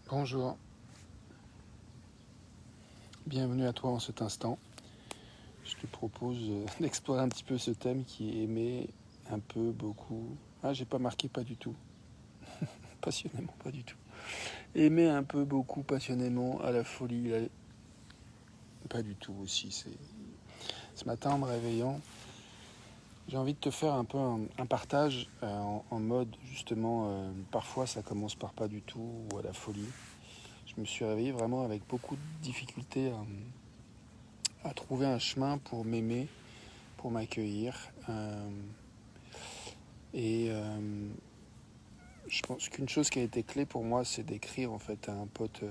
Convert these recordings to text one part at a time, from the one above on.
Bonjour, bienvenue à toi en cet instant. Je te propose d'explorer un petit peu ce thème qui est aimé un peu, beaucoup. Ah, j'ai pas marqué pas du tout. Passionnément, pas du tout. Aimé un peu, beaucoup, passionnément, à la folie, pas du tout aussi. Ce matin, en me réveillant, j'ai envie de te faire un peu un partage en mode, justement, parfois ça commence par pas du tout ou à la folie. Je me suis réveillé vraiment avec beaucoup de difficultés à trouver un chemin pour m'aimer, pour m'accueillir. Et je pense qu'une chose qui a été clé pour moi, c'est d'écrire en fait à un pote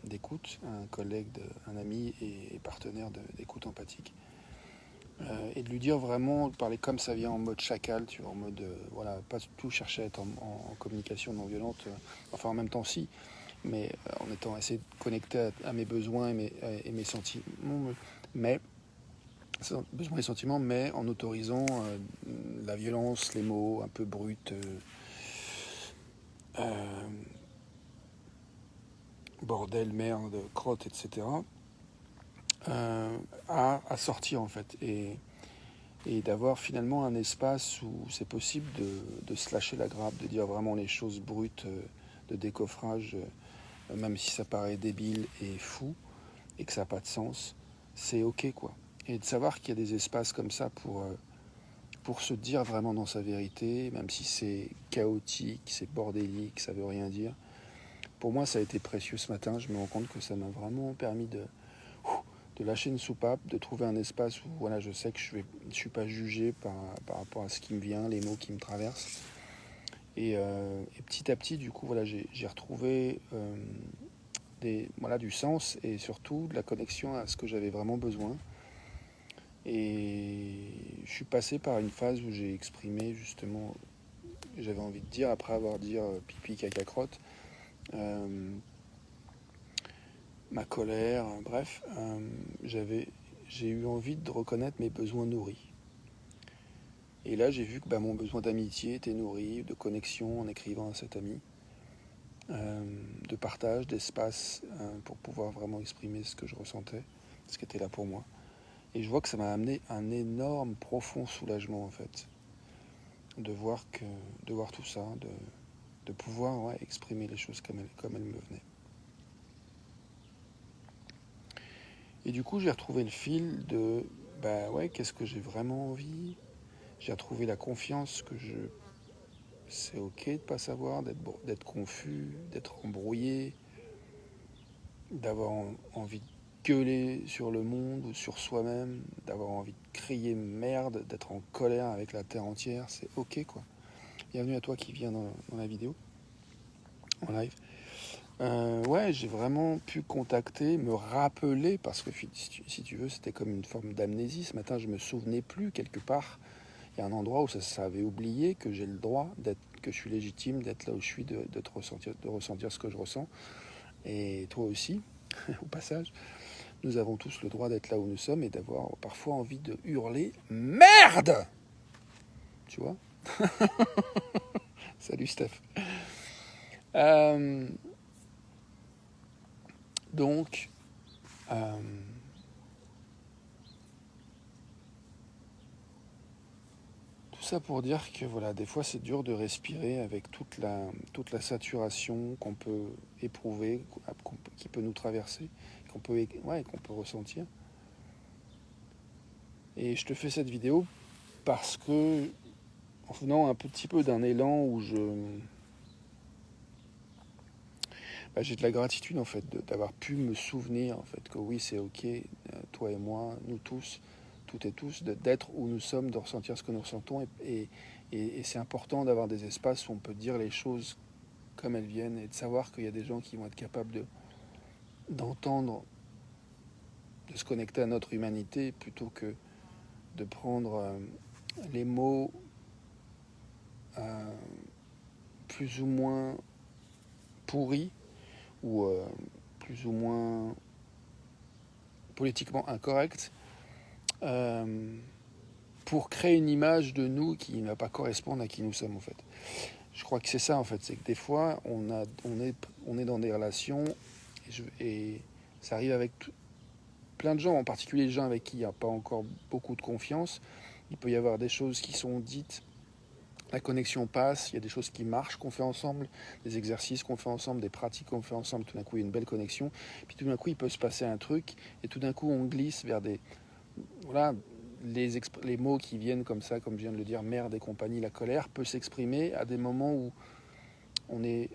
d'écoute, un collègue, un ami et partenaire d'écoute empathique. Et de lui dire vraiment, de parler comme ça vient en mode chacal, tu vois, en mode, voilà, pas tout chercher à être en communication non violente, enfin en même temps si, mais en étant assez connecté à mes besoins et mes sentiments, mais besoins et sentiments, mais en autorisant la violence, les mots un peu bruts, euh, bordel, merde, crotte, etc., à sortir en fait. Et d'avoir finalement un espace où c'est possible de se lâcher la grappe, de dire vraiment les choses brutes, de décoffrage, même si ça paraît débile et fou, et que ça n'a pas de sens, c'est ok quoi. Et de savoir qu'il y a des espaces comme ça pour se dire vraiment dans sa vérité, même si c'est chaotique, c'est bordélique, ça veut rien dire. Pour moi, ça a été précieux ce matin. Je me rends compte que ça m'a vraiment permis de lâcher une soupape, de trouver un espace où voilà, je sais que je ne suis pas jugé par rapport à ce qui me vient, les mots qui me traversent. Et petit à petit, du coup, voilà, j'ai retrouvé du sens et surtout de la connexion à ce que j'avais vraiment besoin. Et je suis passé par une phase où j'ai exprimé justement, j'avais envie de dire, après avoir dit pipi, caca, crotte, euh, ma colère, bref, j'ai eu envie de reconnaître mes besoins nourris. Et là, j'ai vu que mon besoin d'amitié était nourri, de connexion en écrivant à cet ami, de partage, d'espace pour pouvoir vraiment exprimer ce que je ressentais, ce qui était là pour moi. Et je vois que ça m'a amené un énorme, profond soulagement en fait, de voir tout ça, de pouvoir exprimer les choses comme elles me venaient. Et du coup, j'ai retrouvé le fil de qu'est-ce que j'ai vraiment envie. J'ai retrouvé la confiance que c'est ok de pas savoir, d'être confus, d'être embrouillé, d'avoir envie de gueuler sur le monde ou sur soi-même, d'avoir envie de crier merde, d'être en colère avec la terre entière, c'est ok quoi. Bienvenue à toi qui viens dans la vidéo, en live. J'ai vraiment pu contacter, me rappeler, parce que si tu veux, c'était comme une forme d'amnésie. Ce matin, je me souvenais plus quelque part. Il y a un endroit où ça avait oublié que j'ai le droit d'être, que je suis légitime d'être là où je suis, de ressentir ce que je ressens. Et toi aussi, au passage, nous avons tous le droit d'être là où nous sommes et d'avoir parfois envie de hurler merde. Tu vois. Salut Steph. Euh, donc, euh, tout ça pour dire que voilà, des fois c'est dur de respirer avec toute la saturation qu'on peut éprouver, qui peut nous traverser, qu'on peut ressentir. Et je te fais cette vidéo parce que, en venant un petit peu d'un élan où j'ai de la gratitude en fait d'avoir pu me souvenir en fait que oui c'est ok, toi et moi, nous tous, toutes et tous, d'être où nous sommes, de ressentir ce que nous ressentons et c'est important d'avoir des espaces où on peut dire les choses comme elles viennent et de savoir qu'il y a des gens qui vont être capables d'entendre, de se connecter à notre humanité plutôt que de prendre les mots euh, plus ou moins pourris ou plus ou moins politiquement incorrects pour créer une image de nous qui ne va pas correspondre à qui nous sommes en fait. je crois que c'est ça en fait, c'est que des fois on est dans des relations et ça arrive avec plein de gens, en particulier les gens avec qui il n'y a pas encore beaucoup de confiance. Il peut y avoir des choses qui sont dites, la connexion passe, il y a des choses qui marchent qu'on fait ensemble, des exercices qu'on fait ensemble, des pratiques qu'on fait ensemble, tout d'un coup il y a une belle connexion, puis tout d'un coup il peut se passer un truc, et tout d'un coup on glisse vers des... Voilà, les mots qui viennent comme ça, comme je viens de le dire, merde et compagnie, la colère peut s'exprimer à des moments où on est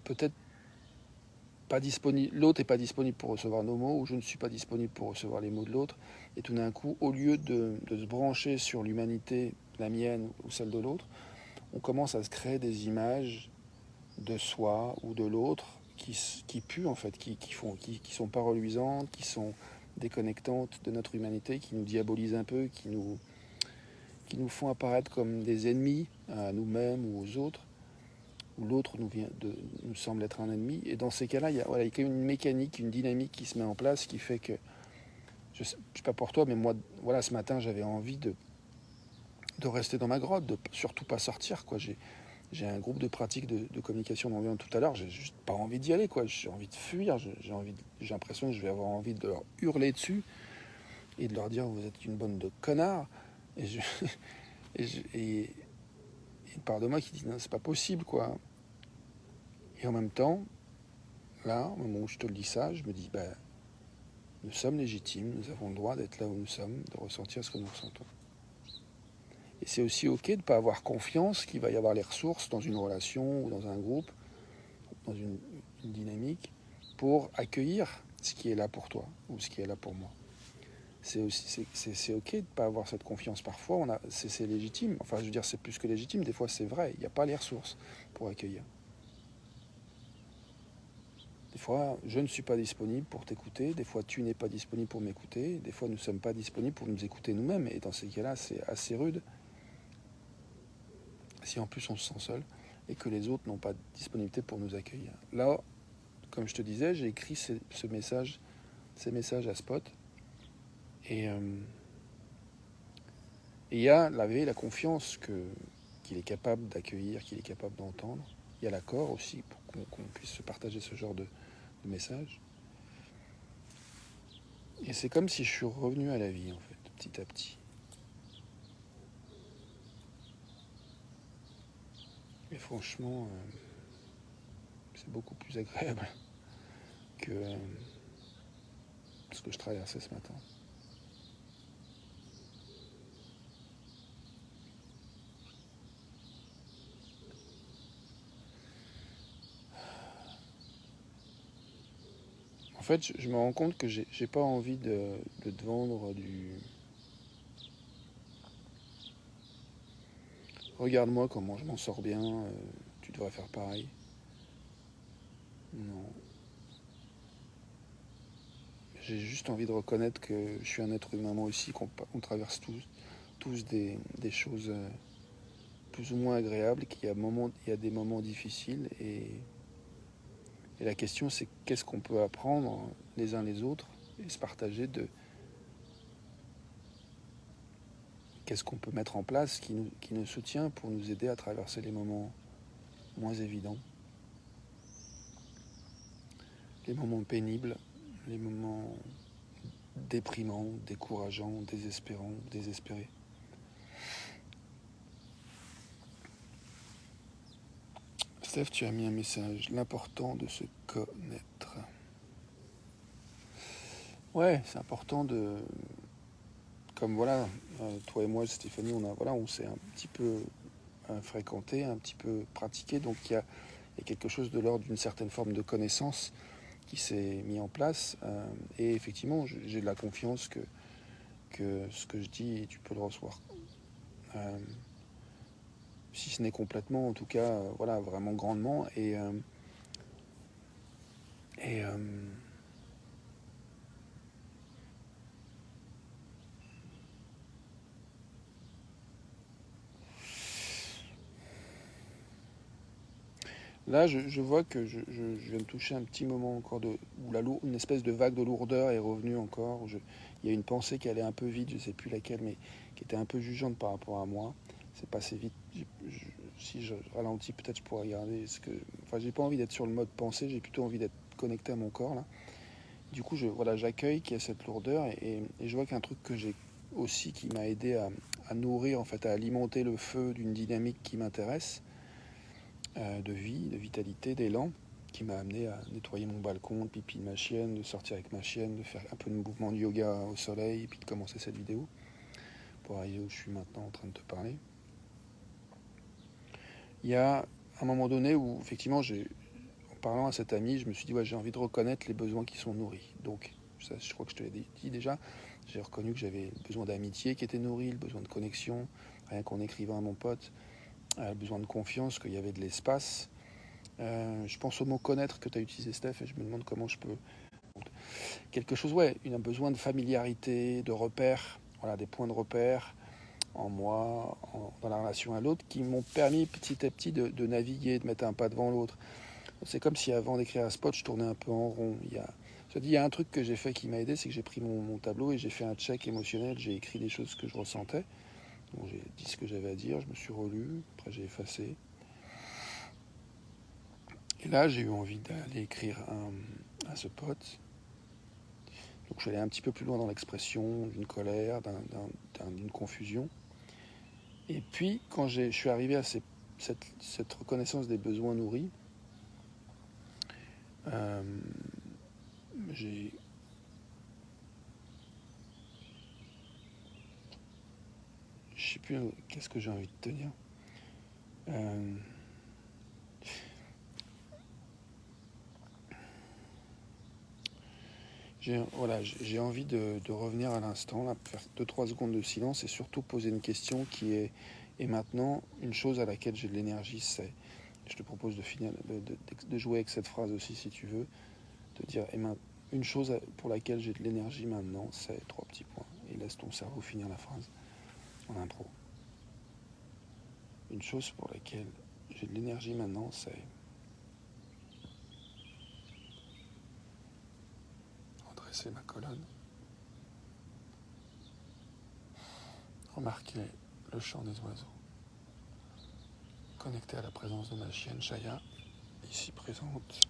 peut-être pas disponible, l'autre n'est pas disponible pour recevoir nos mots, ou je ne suis pas disponible pour recevoir les mots de l'autre, et tout d'un coup, au lieu de se brancher sur l'humanité, la mienne ou celle de l'autre, on commence à se créer des images de soi ou de l'autre qui puent en fait, qui sont pas reluisantes, qui sont déconnectantes de notre humanité, qui nous diabolisent un peu, qui nous font apparaître comme des ennemis à nous-mêmes ou aux autres, où l'autre nous semble être un ennemi. Et dans ces cas-là, il y a une mécanique, une dynamique qui se met en place qui fait que, je ne sais pas pour toi, mais moi, voilà, ce matin, j'avais envie de rester dans ma grotte, de surtout pas sortir, quoi. J'ai un groupe de pratiques de communication dont on vient tout à l'heure, j'ai juste pas envie d'y aller, quoi. J'ai envie de fuir, j'ai l'impression que je vais avoir envie de leur hurler dessus et de leur dire vous êtes une bande de connards. Et, je, et une part de moi qui dit non, c'est pas possible, quoi. Et en même temps, là, au moment où je te le dis ça, je me dis bah, nous sommes légitimes, nous avons le droit d'être là où nous sommes, de ressentir ce que nous ressentons. Et c'est aussi ok de ne pas avoir confiance qu'il va y avoir les ressources dans une relation ou dans un groupe, dans une dynamique, pour accueillir ce qui est là pour toi ou ce qui est là pour moi. C'est ok de ne pas avoir cette confiance. Parfois, c'est légitime. Enfin, je veux dire, c'est plus que légitime. Des fois, c'est vrai. Il n'y a pas les ressources pour accueillir. Des fois, je ne suis pas disponible pour t'écouter. Des fois, tu n'es pas disponible pour m'écouter. Des fois, nous ne sommes pas disponibles pour nous écouter nous-mêmes. Et dans ces cas-là, c'est assez rude. Si en plus on se sent seul et que les autres n'ont pas de disponibilité pour nous accueillir. Là, comme je te disais, j'ai écrit ces messages à Spot. Et il y a la confiance qu'il est capable d'accueillir, qu'il est capable d'entendre. Il y a l'accord aussi pour qu'on puisse se partager ce genre de messages. Et c'est comme si je suis revenu à la vie, en fait, petit à petit. Et franchement, c'est beaucoup plus agréable que ce que je traversais ce matin. En fait, je me rends compte que j'ai pas envie de te vendre du... Regarde-moi comment je m'en sors bien, tu devrais faire pareil. Non. J'ai juste envie de reconnaître que je suis un être humain moi aussi, qu'on traverse tous des choses plus ou moins agréables, il y a des moments difficiles. Et la question, c'est qu'est-ce qu'on peut apprendre les uns les autres et se partager de qu'est-ce qu'on peut mettre en place qui nous soutient pour nous aider à traverser les moments moins évidents, les moments pénibles, les moments déprimants, décourageants, désespérants, désespérés. Steph, tu as mis un message, l'important de se connaître. Ouais, c'est important de... Comme voilà, toi et moi, Stéphanie, on s'est un petit peu fréquenté, un petit peu pratiqué, donc il y a quelque chose de l'ordre d'une certaine forme de connaissance qui s'est mis en place. Et effectivement, j'ai de la confiance que ce que je dis, tu peux le recevoir. Si ce n'est complètement, en tout cas, voilà, vraiment grandement. Et là, je vois que je viens de toucher un petit moment encore où une espèce de vague de lourdeur est revenue encore. Il y a une pensée qui allait un peu vite, je ne sais plus laquelle, mais qui était un peu jugeante par rapport à moi. C'est passé vite. si je ralentis, peut-être je pourrais regarder ce que. Enfin, j'ai pas envie d'être sur le mode pensée, j'ai plutôt envie d'être connecté à mon corps là. Du coup, j'accueille qu'il y a cette lourdeur et je vois qu'un truc que j'ai aussi qui m'a aidé à nourrir, en fait, à alimenter le feu d'une dynamique qui m'intéresse, de vie, de vitalité, d'élan, qui m'a amené à nettoyer mon balcon, de pipi de ma chienne, de sortir avec ma chienne, de faire un peu de mouvement de yoga au soleil, et puis de commencer cette vidéo pour arriver où je suis maintenant en train de te parler. Il y a un moment donné où, effectivement, en parlant à cet ami, je me suis dit, ouais, j'ai envie de reconnaître les besoins qui sont nourris. Donc, ça, je crois que je te l'ai dit déjà, j'ai reconnu que j'avais le besoin d'amitié qui était nourri, le besoin de connexion, rien qu'en écrivant à mon pote, le besoin de confiance, qu'il y avait de l'espace. Je pense au mot connaître que tu as utilisé, Steph, et je me demande comment je peux. Quelque chose, ouais, un besoin de familiarité, de repères, voilà, des points de repère en moi, dans la relation à l'autre, qui m'ont permis petit à petit de naviguer, de mettre un pas devant l'autre. C'est comme si avant d'écrire un spot, je tournais un peu en rond. Il y a un truc que j'ai fait qui m'a aidé, c'est que j'ai pris mon tableau et j'ai fait un check émotionnel, j'ai écrit des choses que je ressentais. Donc j'ai dit ce que j'avais à dire, je me suis relu, après j'ai effacé. Et là, j'ai eu envie d'aller écrire à ce pote. Donc je suis allé un petit peu plus loin dans l'expression d'une colère, d'une confusion. Et puis, quand je suis arrivé à cette reconnaissance des besoins nourris, euh, j'ai... Je sais plus qu'est-ce que j'ai envie de te dire. J'ai envie de revenir à l'instant, là, faire 2-3 secondes de silence et surtout poser une question qui est et maintenant une chose à laquelle j'ai de l'énergie, c'est. Je te propose de finir, de jouer avec cette phrase aussi si tu veux, de dire une chose pour laquelle j'ai de l'énergie maintenant, c'est 3 petits points. Et laisse ton cerveau finir la phrase en impro. Une chose pour laquelle j'ai de l'énergie maintenant, c'est. Redresser ma colonne. Remarquer le chant des oiseaux. Connecté à la présence de ma chienne Chaya, ici présente.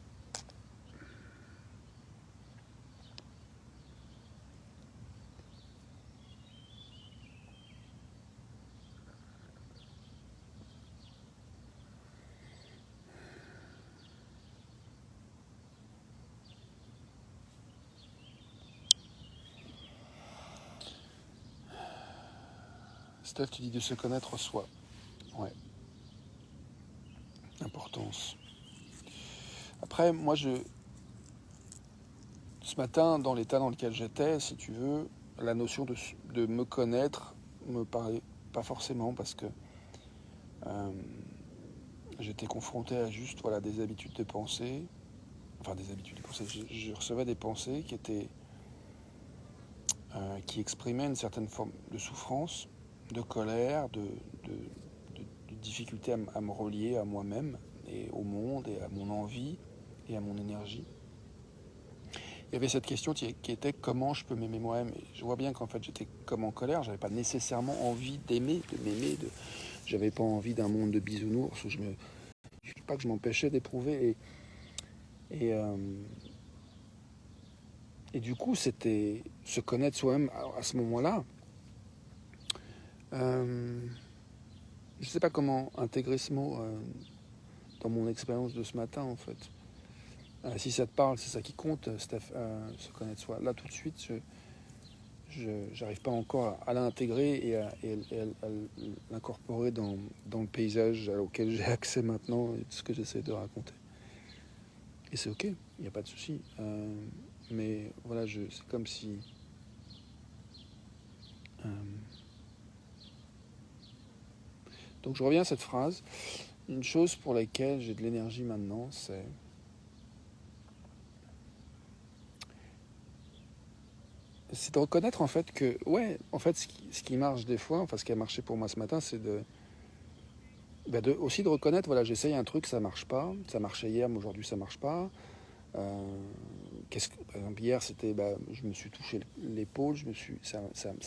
Steph, tu dis de se connaître soi. Ouais. Importance. Après, moi, ce matin, dans l'état dans lequel j'étais, si tu veux, la notion de me connaître me parlait pas forcément parce que j'étais confronté à juste des habitudes de pensée. Enfin, des habitudes de pensée. Je recevais des pensées qui exprimaient une certaine forme de souffrance, de colère, de difficulté à me relier à moi-même et au monde et à mon envie et à mon énergie. Il y avait cette question qui était comment je peux m'aimer moi-même. Et je vois bien qu'en fait j'étais comme en colère, j'avais pas nécessairement envie d'aimer, de m'aimer, j'avais pas envie d'un monde de bisounours où pas que je m'empêchais d'éprouver et du coup c'était se connaître soi-même à ce moment-là. Je sais pas comment intégrer ce mot dans mon expérience de ce matin en fait. Si ça te parle, c'est ça qui compte, Steph, se connaître soi. Là tout de suite, je n'arrive pas encore à l'intégrer et à l'incorporer dans le paysage auquel j'ai accès maintenant et ce que j'essaie de raconter. Et c'est ok, il n'y a pas de souci. Mais voilà, c'est comme si... Donc je reviens à cette phrase. Une chose pour laquelle j'ai de l'énergie maintenant, c'est de reconnaître en fait que, ouais, en fait, ce qui marche des fois, enfin ce qui a marché pour moi ce matin, c'est aussi de reconnaître, voilà, j'essaye un truc, ça marche pas, ça marchait hier, mais aujourd'hui ça marche pas. Euh, par exemple, hier, c'était, je me suis touché l'épaule, ça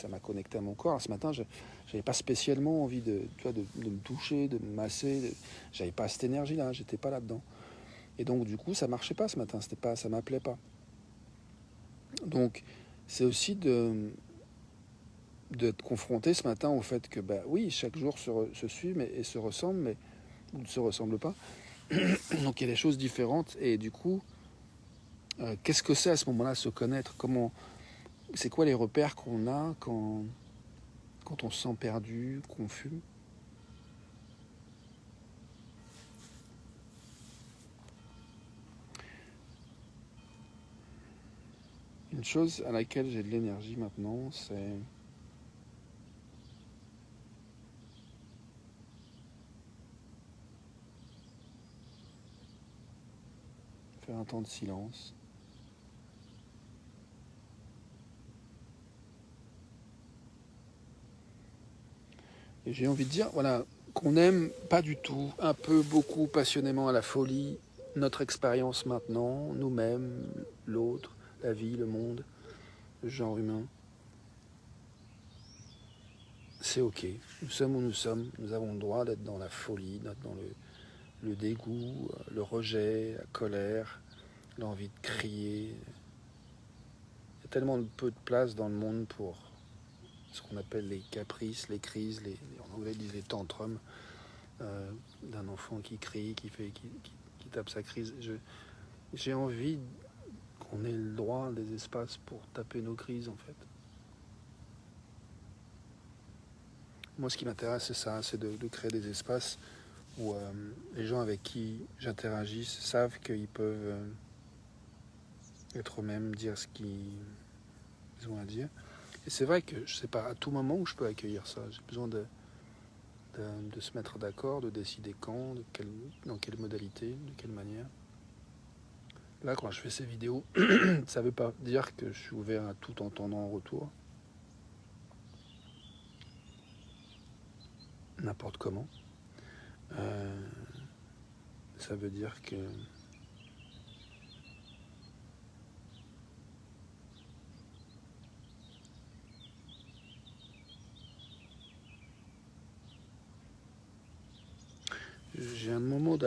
m'a connecté à mon corps. Alors, ce matin, je n'avais pas spécialement envie de me toucher, de me masser. J'avais pas cette énergie-là, j'étais pas là-dedans. Et donc, du coup, ça marchait pas ce matin, ça m'appelait pas. Donc, c'est aussi d'être confronté ce matin au fait que, oui, chaque jour se suit et se ressemble, mais ou ne se ressemble pas. Donc, il y a des choses différentes. Et du coup, qu'est-ce que c'est à ce moment-là, se connaître? C'est quoi les repères qu'on a quand on se sent perdu, confus? Une chose à laquelle j'ai de l'énergie maintenant, c'est faire un temps de silence. Et j'ai envie de dire, voilà, qu'on aime pas du tout, un peu, beaucoup, passionnément à la folie, notre expérience maintenant, nous-mêmes, l'autre, la vie, le monde, le genre humain. C'est ok. Nous sommes où nous sommes. Nous avons le droit d'être dans la folie, d'être dans le dégoût, le rejet, la colère, l'envie de crier. Il y a tellement peu de place dans le monde pour ce qu'on appelle les caprices, les crises, en anglais ils disent les tantrums, d'un enfant qui crie, qui tape sa crise. J'ai envie qu'on ait le droit des espaces pour taper nos crises en fait. Moi ce qui m'intéresse c'est ça, c'est de créer des espaces où les gens avec qui j'interagis savent qu'ils peuvent être eux-mêmes, dire ce qu'ils ont à dire. Et c'est vrai que je ne sais pas à tout moment où je peux accueillir ça. J'ai besoin de se mettre d'accord, de décider quand, dans quelle modalité, de quelle manière. Là, quand je fais ces vidéos, ça ne veut pas dire que je suis ouvert à tout entendre en retour, n'importe comment. Ça veut dire que j'ai un moment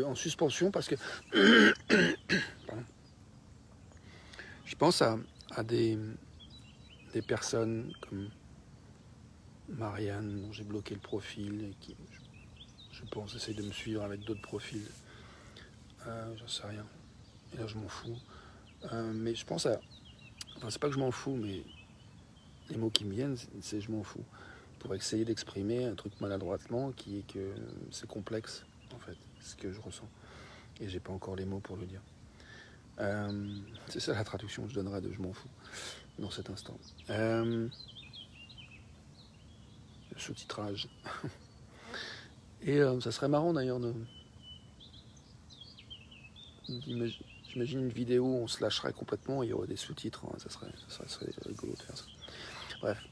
en suspension parce que je pense à des personnes comme Marianne, dont j'ai bloqué le profil, et qui, je pense, essaye de me suivre avec d'autres profils. J'en sais rien. Et là, je m'en fous. Mais je pense à... Enfin, c'est pas que je m'en fous, mais les mots qui me viennent, c'est je m'en fous. Pour essayer d'exprimer un truc maladroitement qui est que c'est complexe, en fait, ce que je ressens. Et j'ai pas encore les mots pour le dire. C'est ça la traduction que je donnerais de je m'en fous dans cet instant. Le sous-titrage. Et ça serait marrant d'ailleurs j'imagine une vidéo où on se lâcherait complètement et il y aurait des sous-titres. Hein, ça serait rigolo de faire ça. Bref,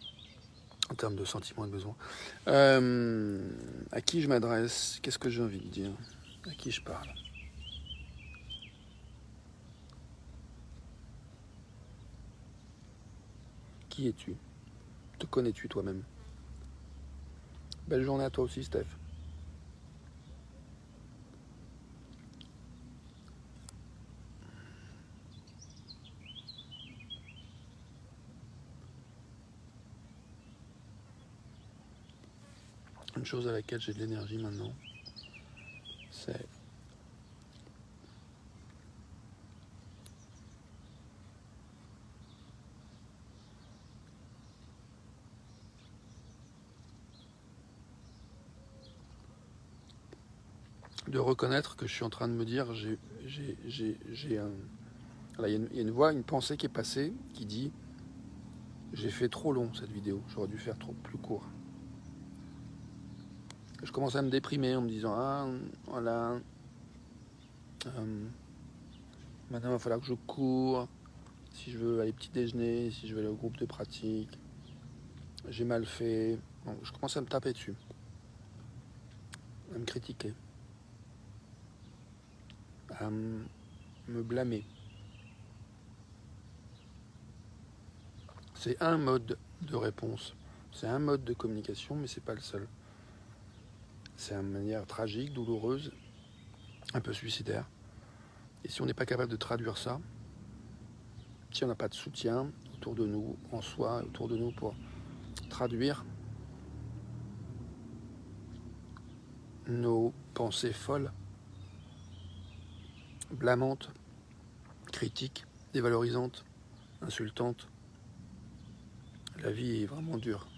en termes de sentiments et de besoins. À qui je m'adresse? Qu'est-ce que j'ai envie de dire? À qui je parle? Qui es-tu? Te connais-tu toi-même? Belle journée à toi aussi, Steph. Une chose à laquelle j'ai de l'énergie maintenant, c'est de reconnaître que je suis en train de me dire, j'ai un... Là, il y a une voix, une pensée qui est passée qui dit j'ai fait trop long cette vidéo, j'aurais dû faire plus court. Je commence à me déprimer en me disant ah voilà, maintenant il va falloir que je cours si je veux aller petit déjeuner, si je veux aller au groupe de pratique. J'ai mal fait. Bon, je commence à me taper dessus, à me critiquer, à me blâmer. C'est un mode de réponse, c'est un mode de communication, mais c'est pas le seul. C'est une manière tragique, douloureuse, un peu suicidaire. Et si on n'est pas capable de traduire ça, si on n'a pas de soutien autour de nous, en soi, autour de nous pour traduire nos pensées folles, blâmantes, critiques, dévalorisantes, insultantes, la vie est vraiment dure.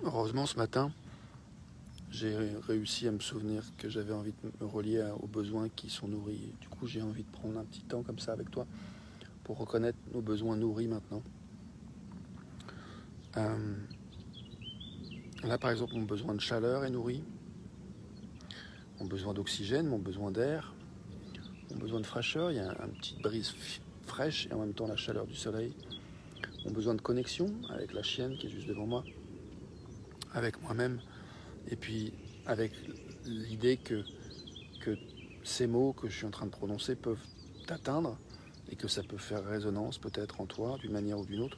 Heureusement, ce matin, j'ai réussi à me souvenir que j'avais envie de me relier aux besoins qui sont nourris. Du coup, j'ai envie de prendre un petit temps comme ça avec toi pour reconnaître nos besoins nourris maintenant. Là, par exemple, mon besoin de chaleur est nourri, mon besoin d'oxygène, mon besoin d'air, mon besoin de fraîcheur. Il y a une petite brise fraîche et en même temps la chaleur du soleil. Mon besoin de connexion avec la chienne qui est juste devant moi, avec moi-même, et puis avec l'idée que ces mots que je suis en train de prononcer peuvent t'atteindre et que ça peut faire résonance peut-être en toi d'une manière ou d'une autre.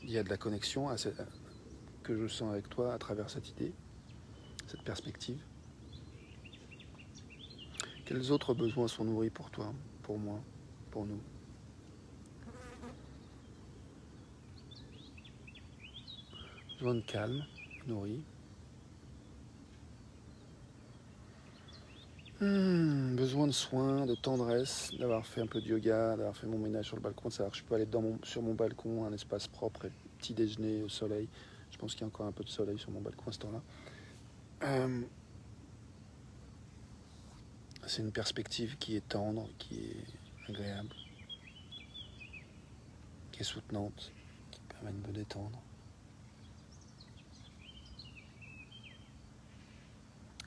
Il y a de la connexion que je sens avec toi à travers cette idée, cette perspective. Quels autres besoins sont nourris pour toi, pour moi, pour nous? Besoin de calme, nourri. Besoin de soins, de tendresse, d'avoir fait un peu de yoga, d'avoir fait mon ménage sur le balcon, de savoir que je peux aller sur mon balcon, un espace propre, et petit déjeuner au soleil. Je pense qu'il y a encore un peu de soleil sur mon balcon à ce temps-là. C'est une perspective qui est tendre, qui est agréable, qui est soutenante, qui permet de me détendre.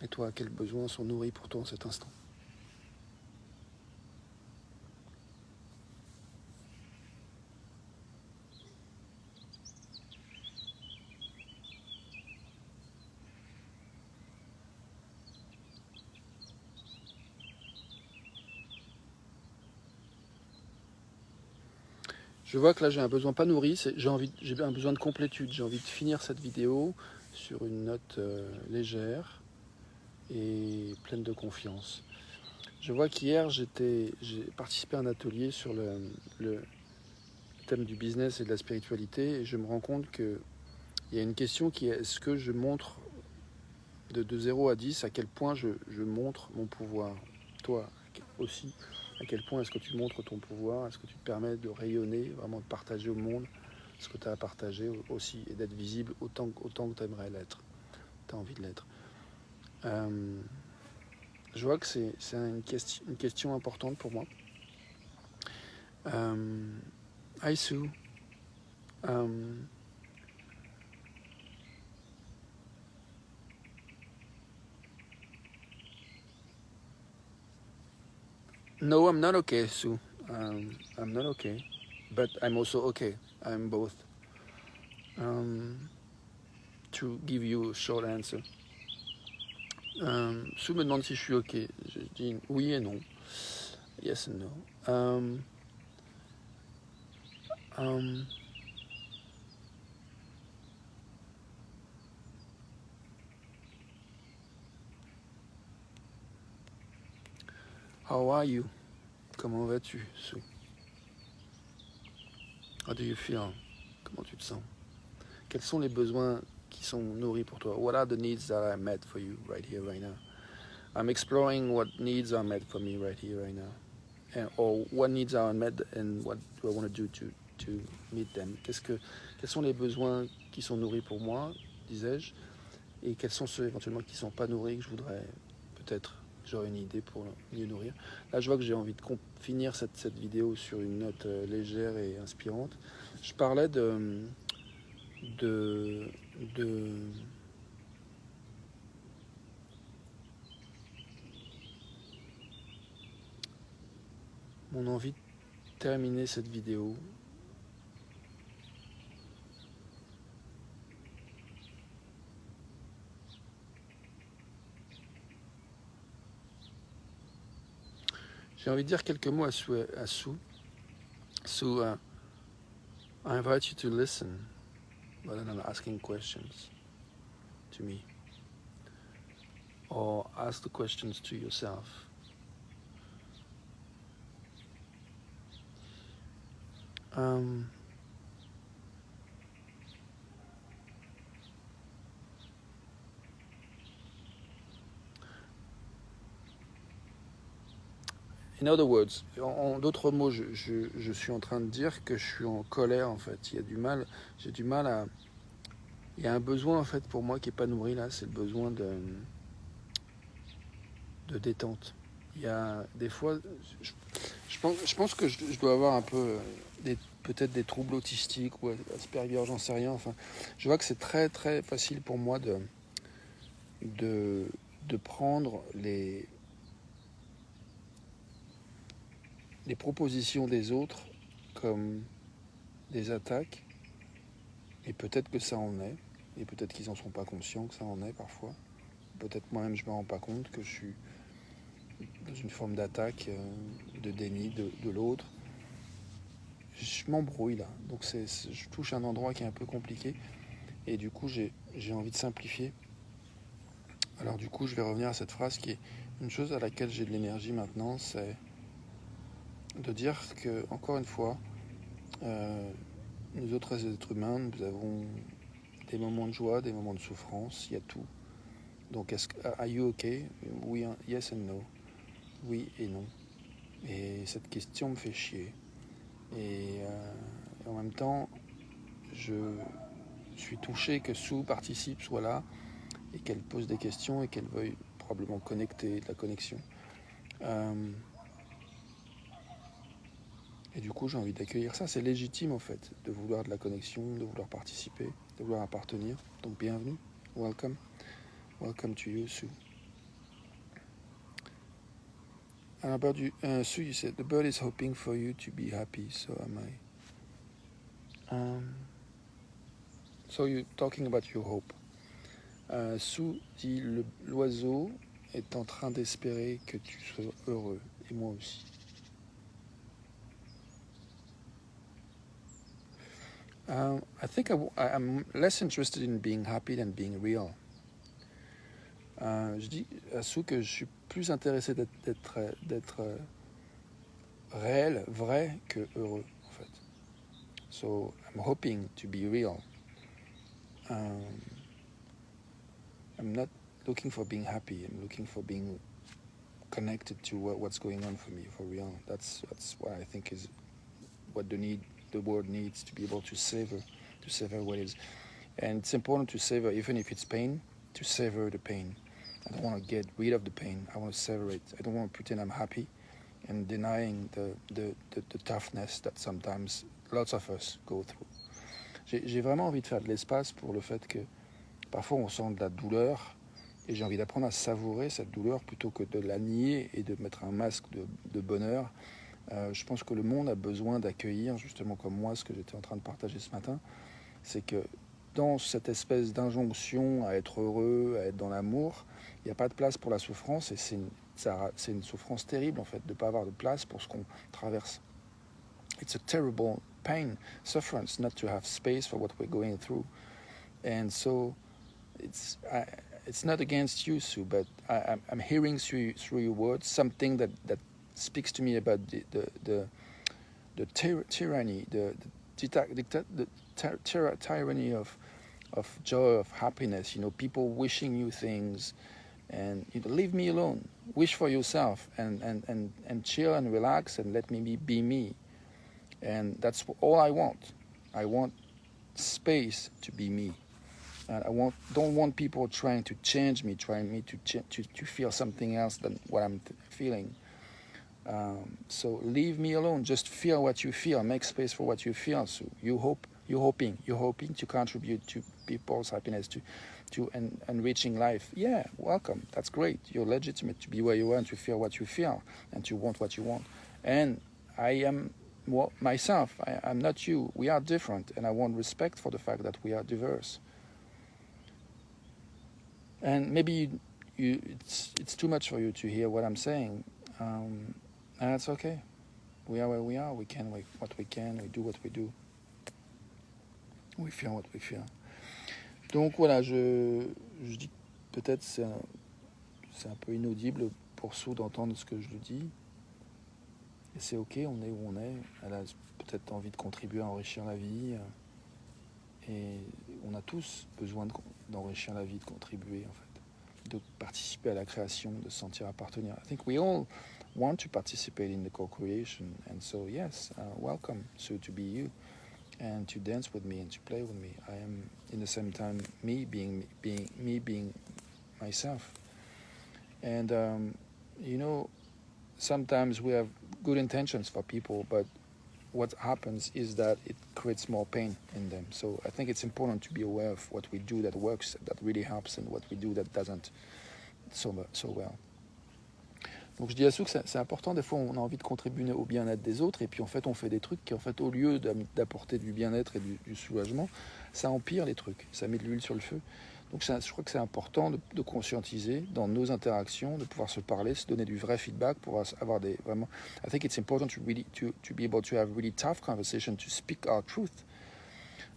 Et toi, quels besoins sont nourris pour toi en cet instant? Je vois que là j'ai un besoin pas nourri, j'ai un besoin de complétude, j'ai envie de finir cette vidéo sur une note légère et pleine de confiance. Je vois qu'hier j'ai participé à un atelier sur le thème du business et de la spiritualité et je me rends compte qu'il y a une question qui est: est-ce que je montre de 0 à 10 à quel point je montre mon pouvoir? Toi aussi, à quel point est-ce que tu montres ton pouvoir? Est-ce que tu te permets de rayonner, vraiment de partager au monde ce que tu as à partager aussi et d'être visible autant que tu aimerais l'être, tu as envie de l'être? Je vois que c'est une question importante pour moi. Hi Sue. No, I'm not okay, Sue. I'm not okay, but I'm also okay. I'm both. To give you a short answer. Sue me demande si je suis ok. Je dis oui et non. Yes and no. How are you? Comment vas-tu, Sue? How do you feel? Comment tu te sens? Quels sont les besoins qui sont nourris pour toi? What are the needs that are met for you right here, right now? I'm exploring what needs are met for me right here, right now. Or what needs are unmet and what do I want to do to meet them? Quels sont les besoins qui sont nourris pour moi, disais-je, et quels sont ceux éventuellement qui ne sont pas nourris que je voudrais peut-être, j'aurais une idée pour mieux nourrir. Là, je vois que j'ai envie de finir cette vidéo sur une note légère et inspirante. Je parlais de mon envie de terminer cette vidéo J'ai envie de dire quelques mots à Sue. Sue, I invite you to listen rather than asking questions to me. Or ask the questions to yourself. In other words, en d'autres mots, je suis en train de dire que je suis en colère en fait. J'ai du mal à... Il y a un besoin en fait pour moi qui n'est pas nourri là, c'est le besoin de détente. Il y a des fois, je pense que je dois avoir un peu peut-être des troubles autistiques ou Asperger, j'en sais rien. Enfin, je vois que c'est très très facile pour moi de prendre les propositions des autres comme des attaques, et peut-être que ça en est, et peut-être qu'ils n'en sont pas conscients que ça en est parfois. Peut-être moi-même je ne me rends pas compte que je suis dans une forme d'attaque, de déni de l'autre. Je m'embrouille là, donc je touche un endroit qui est un peu compliqué, et du coup j'ai envie de simplifier. Alors du coup je vais revenir à cette phrase qui est une chose à laquelle j'ai de l'énergie maintenant, c'est de dire que, encore une fois, nous autres êtres humains, nous avons des moments de joie, des moments de souffrance, il y a tout. Donc, are you okay? Oui, yes and no. Oui et non. Et cette question me fait chier. Et en même temps, je suis touché que Sue participe, soit là, et qu'elle pose des questions et qu'elle veuille probablement connecter, de la connexion. Et du coup, j'ai envie d'accueillir ça. C'est légitime, en fait, de vouloir de la connexion, de vouloir participer, de vouloir appartenir. Donc, bienvenue. Welcome. Welcome to you, Sue. And about you, Sue, you said the bird is hoping for you to be happy. So am I. So you're talking about your hope. Sue dit l'oiseau est en train d'espérer que tu sois heureux, et moi aussi. I think I'm less interested in being happy than being real. Je dis à Sue que je suis plus intéressé d'être réel, vrai, que heureux, en fait. So I'm hoping to be real. I'm not looking for being happy. I'm looking for being connected to what's going on for me, for real. That's what I think is what the world needs to be able to savor what is. And it's important to savor, even if it's pain, to savor the pain. I don't want to get rid of the pain. I want to savor it. I don't want to pretend I'm happy and denying the toughness that sometimes lots of us go through. J'ai vraiment envie de faire de l'espace pour le fait que parfois on sent de la douleur, et j'ai envie d'apprendre à savourer cette douleur plutôt que de la nier et de mettre un masque de bonheur. Je pense que le monde a besoin d'accueillir, justement comme moi, ce que j'étais en train de partager ce matin, c'est que dans cette espèce d'injonction à être heureux, à être dans l'amour, il n'y a pas de place pour la souffrance, et c'est une souffrance terrible en fait, de ne pas avoir de place pour ce qu'on traverse. It's a terrible pain, sufferance, not to have space for what we're going through. And so it's not against you, Sue, but I'm hearing through your words something that speaks to me about the tyranny, the tyranny of joy, of happiness. You know, people wishing you things, and leave me alone. Wish for yourself, and chill and relax, and let me be me. And that's all I want. I want space to be me. And don't want people trying to change me, trying me to feel something else than what I'm feeling. So leave me alone. Just feel what you feel. Make space for what you feel. So you're hoping to contribute to people's happiness, to enriching life. Yeah, welcome. That's great. You're legitimate to be where you are and to feel what you feel and to want what you want. And I am myself. I'm not you. We are different, and I want respect for the fact that we are diverse. And maybe it's too much for you to hear what I'm saying. And that's okay. We are where we are. We can what we can. We do what we do. We feel what we feel. Donc voilà, je dis peut-être c'est un peu inaudible pour Sue d'entendre ce que je lui dis. Et c'est ok, on est où on est. Elle a peut-être envie de contribuer à enrichir la vie. Et on a tous besoin d'enrichir la vie, de contribuer en fait, de participer à la création, de se sentir appartenir. I think we all want to participate in the co-creation, and so yes, welcome Sue to be you, and to dance with me and to play with me. I am in the same time me being myself, and you know, sometimes we have good intentions for people, but what happens is that it creates more pain in them. So I think it's important to be aware of what we do that works, that really helps, and what we do that doesn't so well. Donc je dis à Sue que c'est important, des fois on a envie de contribuer au bien-être des autres, et puis en fait on fait des trucs qui en fait au lieu d'apporter du bien-être et du soulagement, ça empire les trucs, ça met de l'huile sur le feu. Donc je crois que c'est important de conscientiser dans nos interactions, de pouvoir se parler, se donner du vrai feedback, pouvoir avoir des vraiment. I think it's important to be able to have really tough conversation, to speak our truth.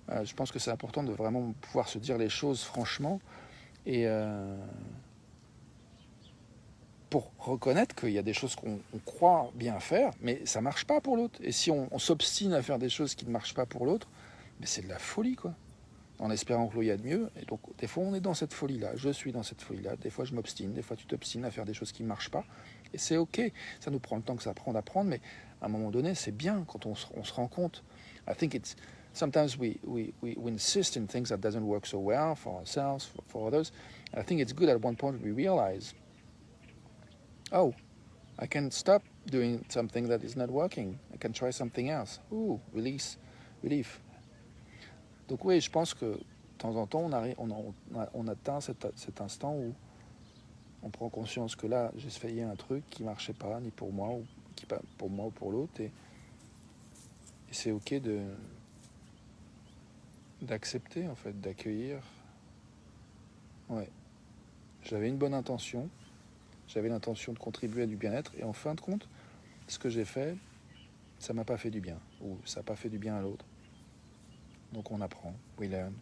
Je pense que c'est important de vraiment pouvoir se dire les choses franchement et pour reconnaître qu'il y a des choses qu'on croit bien faire, mais ça marche pas pour l'autre. Et si on s'obstine à faire des choses qui ne marchent pas pour l'autre, mais c'est de la folie, quoi. En espérant que l'autre y a de mieux. Et donc, des fois, on est dans cette folie-là. Je suis dans cette folie-là. Des fois, je m'obstine. Des fois, tu t'obstines à faire des choses qui ne marchent pas. Et c'est OK. Ça nous prend le temps que ça prend d'apprendre. Mais à un moment donné, c'est bien quand on se rend compte. I think it's... Sometimes we insist in things that doesn't work so well for ourselves, for others. I think it's good at one point we realize, oh, I can stop doing something that is not working. I can try something else. Ooh, relief. Donc oui, je pense que de temps en temps, on atteint cet instant où on prend conscience que là, j'ai essayé un truc qui ne marchait pas, ni pour moi, ou pour l'autre, et c'est ok d'accepter, en fait, d'accueillir. Ouais, j'avais une bonne intention, j'avais l'intention de contribuer à du bien-être, et en fin de compte, ce que j'ai fait, ça m'a pas fait du bien, ou ça n'a pas fait du bien à l'autre. Donc on apprend, we learn.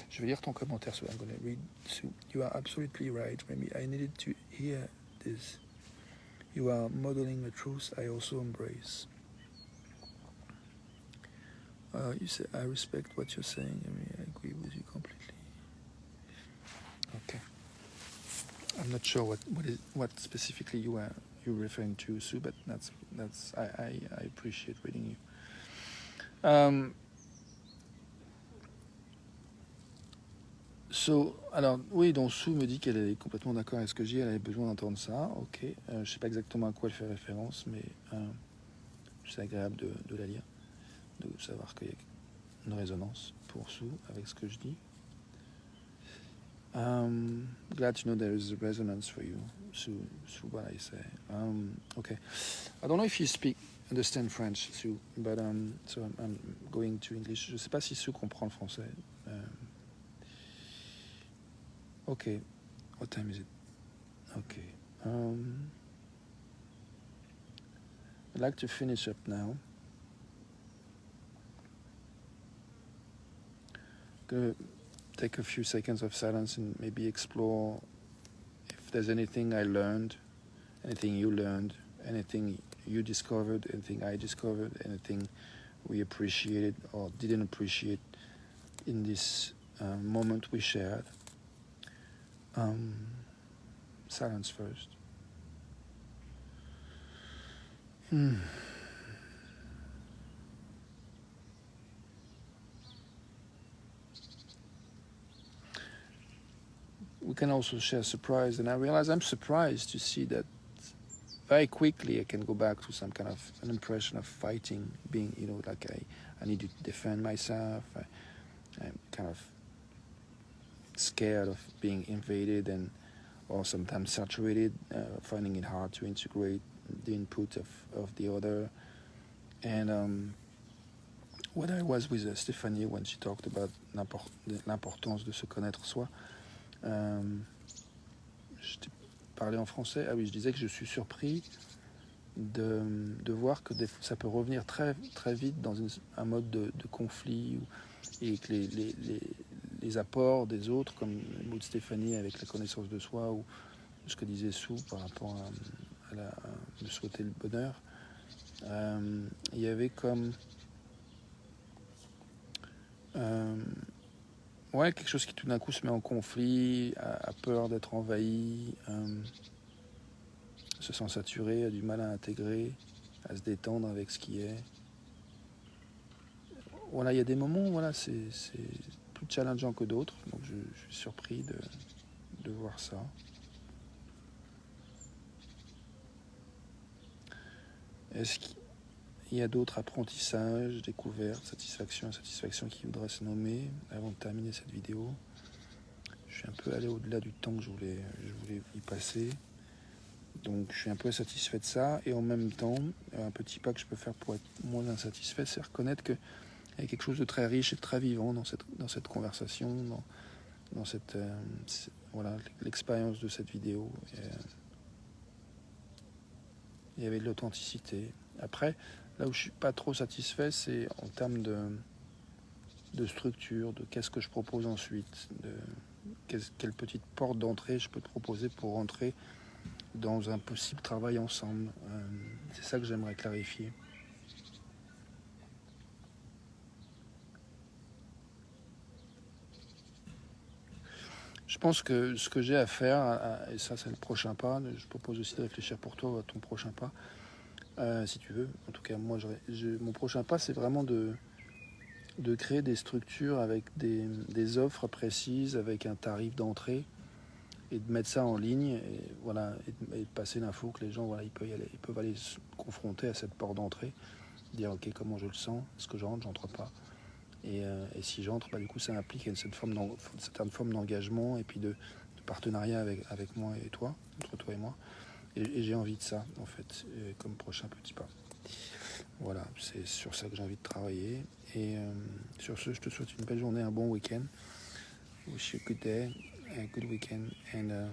Je vais lire ton commentaire, so I'm going to read. So you are absolutely right, Remy. I needed to hear this. You are modeling the truth I also embrace. You say, I respect what you're saying. I mean, I agree with you completely. Okay. I'm not sure what specifically you're referring to, Sue, but that's I appreciate reading you. Alors, oui, donc Sue me dit qu'elle est complètement d'accord avec ce que je dis, elle avait besoin d'entendre ça, ok. Je ne sais pas exactement à quoi elle fait référence, mais c'est agréable de la lire, de savoir qu'il y a une résonance pour Sue avec ce que je dis. Glad to know there is a resonance for you, Sue what I say. Okay. I don't know if you understand French, Sue, but so I'm going to English. Je ne sais pas si Sue comprend le français. Okay. What time is it? Okay. I'd like to finish up now. Gonna take a few seconds of silence and maybe explore if there's anything I learned, anything you learned, anything you discovered, anything I discovered, anything we appreciated or didn't appreciate in this moment we shared. Silence first. We can also share surprise, and I realize I'm surprised to see that very quickly I can go back to some kind of an impression of fighting, being, like I need to defend myself. I'm kind of scared of being invaded or sometimes saturated, finding it hard to integrate the input of the other. And when I was with Stéphanie, when she talked about l'importance de se connaître soi, je t'ai parlé en français. Ah oui, je disais que je suis surpris de voir que ça peut revenir très, très vite dans un mode de conflit et que les apports des autres, comme le mot de Stéphanie avec la connaissance de soi ou ce que disait Sue par rapport de souhaiter le bonheur, il y avait comme quelque chose qui tout d'un coup se met en conflit, a peur d'être envahi, se sent saturé, a du mal à intégrer, à se détendre avec ce qui est. Voilà, il y a des moments, voilà, c'est plus challengeant que d'autres, donc je suis surpris de voir ça. Est-ce qu'il y a d'autres apprentissages, découvertes, satisfaction qui voudraient se nommer avant de terminer cette vidéo? Je suis un peu allé au-delà du temps que je voulais y passer. Donc je suis un peu satisfait de ça, et en même temps, un petit pas que je peux faire pour être moins insatisfait, c'est reconnaître qu'il y a quelque chose de très riche et de très vivant dans cette conversation, dans cette voilà, l'expérience de cette vidéo. Il y avait de l'authenticité. Après, là où je suis pas trop satisfait, c'est en termes de structure, de qu'est-ce que je propose ensuite, quelle petite porte d'entrée je peux te proposer pour rentrer dans un possible travail ensemble. C'est ça que j'aimerais clarifier. Je pense que ce que j'ai à faire, et ça c'est le prochain pas, je propose aussi de réfléchir pour toi à ton prochain pas, si tu veux. En tout cas, moi, mon prochain pas, c'est vraiment de créer des structures avec des offres précises, avec un tarif d'entrée, et de mettre ça en ligne, et voilà, et de passer l'info que les gens, voilà, ils peuvent aller se confronter à cette porte d'entrée, dire ok, comment je le sens, est-ce que j'entre pas, et si j'entre, du coup ça implique une certaine forme d'engagement et puis de partenariat avec moi et toi, entre toi et moi, et j'ai envie de ça en fait, comme prochain petit pas. Voilà, c'est sur ça que j'ai envie de travailler, et sur ce, je te souhaite une belle journée, un bon week-end. Wish you a good day, a good weekend, and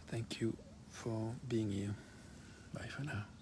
thank you for being here. Bye for now.